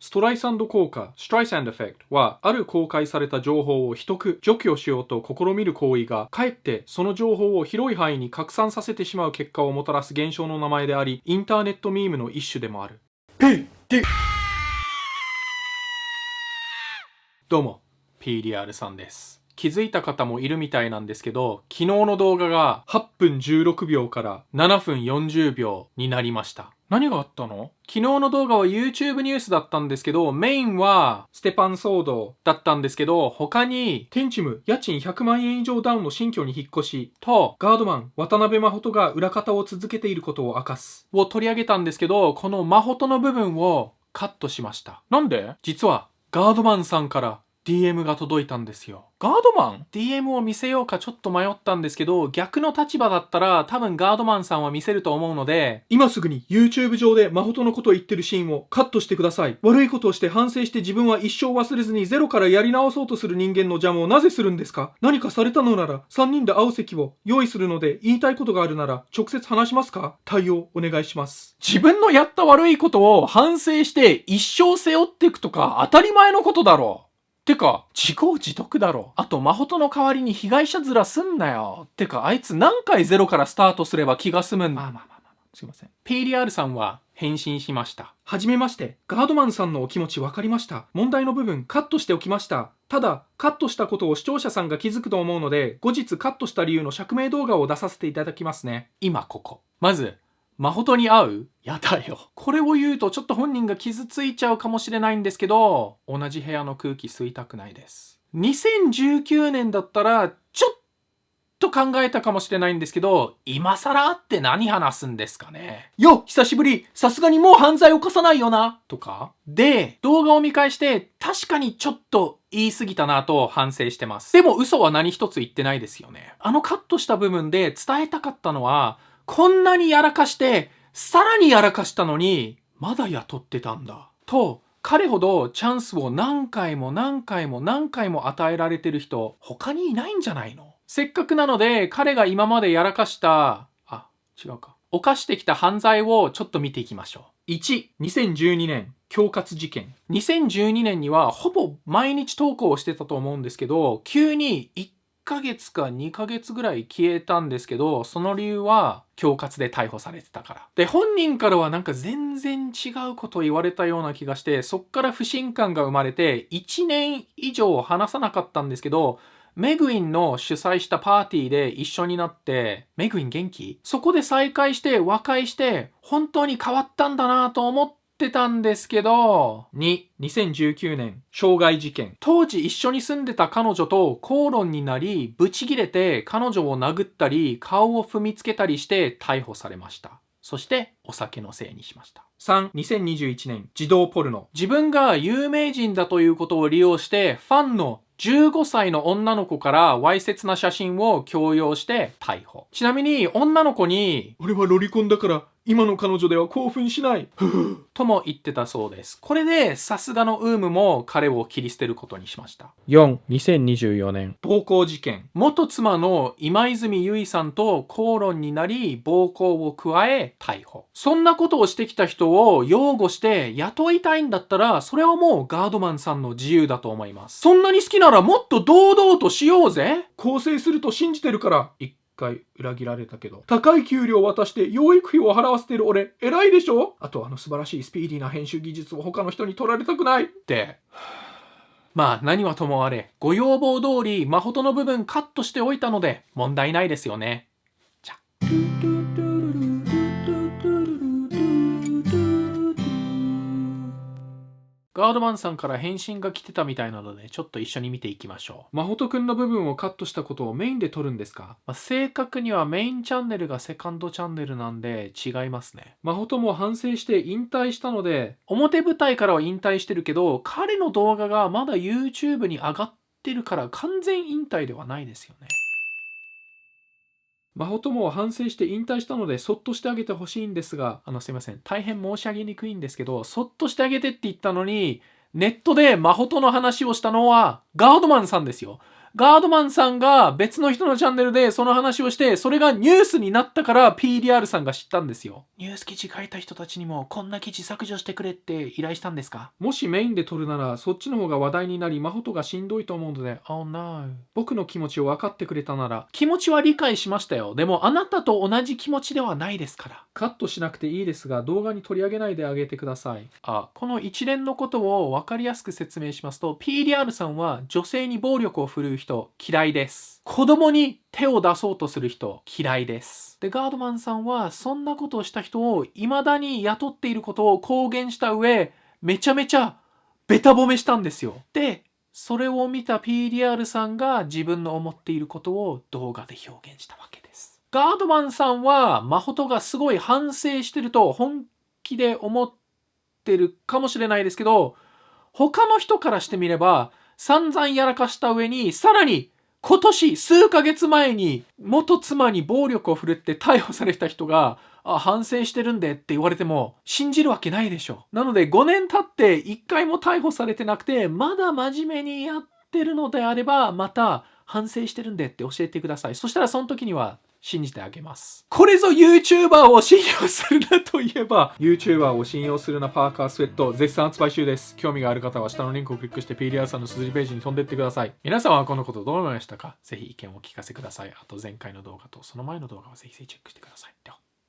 ストライサンド効果、ストライサンドエフェクトは、ある公開された情報を秘匿、除去しようと試みる行為が、かえってその情報を広い範囲に拡散させてしまう結果をもたらす現象の名前であり、インターネットミームの一種でもある。どうも、PDR さんです。気づいた方もいるみたいなんですけど、昨日の動画が8分16秒から7分40秒になりました。何があったの？昨日の動画は YouTube ニュースだったんですけど、メインはステパン騒動だったんですけど、他にテンチム家賃100万円以上ダウンの新居に引っ越しと、ガードマン渡辺真帆が裏方を続けていることを明かすを取り上げたんですけど、この真帆の部分をカットしました。なんで？実はガードマンさんからDM が届いたんですよ。ガードマン？ DM を見せようかちょっと迷ったんですけど、逆の立場だったら多分ガードマンさんは見せると思うので、今すぐに YouTube 上で真帆のことを言ってるシーンをカットしてください。悪いことをして反省して自分は一生忘れずにゼロからやり直そうとする人間の邪魔をなぜするんですか？何かされたのなら3人で会う席を用意するので、言いたいことがあるなら直接話しますか？対応お願いします。自分のやった悪いことを反省して一生背負っていくとか当たり前のことだろう。てか、自業自得だろ。あと、真帆の代わりに被害者面すんなよ。てか、あいつ何回ゼロからスタートすれば気が済むんだ。すいません。PDR さんは返信しました。はじめまして。ガードマンさんのお気持ちわかりました。問題の部分カットしておきました。ただ、カットしたことを視聴者さんが気づくと思うので、後日カットした理由の釈明動画を出させていただきますね。今ここ。まず、真帆に会う？やだよ。これを言うとちょっと本人が傷ついちゃうかもしれないんですけど、同じ部屋の空気吸いたくないです。2019年だったら、ちょっと考えたかもしれないんですけど、今更会って何話すんですかね。よ、久しぶり。さすがにもう犯罪犯さないよな。とか。で、動画を見返して、確かにちょっと言い過ぎたなと反省してます。でも嘘は何一つ言ってないですよね。あのカットした部分で伝えたかったのは、こんなにやらかして、さらにやらかしたのに、まだ雇ってたんだ。と、彼ほどチャンスを何回も与えられてる人、他にいないんじゃないの？せっかくなので、彼が今までやらかした、犯してきた犯罪をちょっと見ていきましょう。1、2012年、恐喝事件。2012年にはほぼ毎日投稿をしてたと思うんですけど、急に1ヶ月か2ヶ月ぐらい消えたんですけど、その理由は恐喝で逮捕されてたから。で、本人からはなんか全然違うことを言われたような気がして、そっから不信感が生まれて、1年以上話さなかったんですけど、メグインの主催したパーティーで一緒になって、メグイン元気？そこで再会して和解して、本当に変わったんだなと思ってたんですけど、2、2019年、傷害事件。当時一緒に住んでた彼女と口論になり、ブチギレて彼女を殴ったり、顔を踏みつけたりして逮捕されました。そしてお酒のせいにしました。3、2021年、児童ポルノ。自分が有名人だということを利用して、ファンの15歳の女の子からわいせつな写真を強要して逮捕。ちなみに女の子に、俺はロリコンだから今の彼女では興奮しない。とも言ってたそうです。これでさすがのウームも彼を切り捨てることにしました。4、2024年、暴行事件。元妻の今泉結衣さんと口論になり暴行を加え逮捕。そんなことをしてきた人を擁護して雇いたいんだったら、それはもうガードマンさんの自由だと思います。そんなに好きならもっと堂々としようぜ。更生すると信じてるから。一回裏切られたけど、高い給料を渡して養育費を払わせてる俺偉いでしょ。あと素晴らしいスピーディーな編集技術を他の人に取られたくないって。まあ何はともあれ、ご要望通り真帆の部分カットしておいたので問題ないですよね。じゃガードマンさんから返信が来てたみたいなので、ちょっと一緒に見ていきましょう。真帆くんの部分をカットしたことをメインで撮るんですか？正確にはメインチャンネルがセカンドチャンネルなんで違いますね。真帆も反省して引退したので、表舞台からは引退してるけど、彼の動画がまだ YouTube に上がってるから完全引退ではないですよね。真帆も反省して引退したのでそっとしてあげてほしいんですが、すいません。大変申し上げにくいんですけど、そっとしてあげてって言ったのに、ネットで真帆の話をしたのはガードマンさんですよ。ガードマンさんが別の人のチャンネルでその話をして、それがニュースになったから PDR さんが知ったんですよ。ニュース記事書いた人たちにもこんな記事削除してくれって依頼したんですか？もしメインで撮るならそっちの方が話題になり、マホトがしんどいと思うので、Oh no。僕の気持ちを分かってくれたなら、気持ちは理解しましたよ。でもあなたと同じ気持ちではないですから。カットしなくていいですが、動画に取り上げないであげてください。この一連のことを分かりやすく説明しますと、PDR さんは女性に暴力を振るう人嫌いです。子供に手を出そうとする人嫌いです。で、ガードマンさんはそんなことをした人を未だに雇っていることを公言した上、めちゃめちゃベタ褒めしたんですよ。で、それを見た PDR さんが自分の思っていることを動画で表現したわけです。ガードマンさんはマホトがすごい反省してると本気で思ってるかもしれないですけど、他の人からしてみれば散々やらかした上に、さらに今年数ヶ月前に元妻に暴力を振るって逮捕された人が反省してるんでって言われても信じるわけないでしょ。なので5年経って1回も逮捕されてなくて、まだ真面目にやってるのであれば、また反省してるんでって教えてください。そしたらその時には信じてあげます。これぞ YouTuber を信用するなといえば、YouTuber を信用するなパーカースウェット絶賛発売中です。興味がある方は下のリンクをクリックして PDR さんの綴りページに飛んでってください。皆さんはこのことどう思いましたか？ぜひ意見をお聞かせください。あと前回の動画とその前の動画をぜひチェックしてください。では。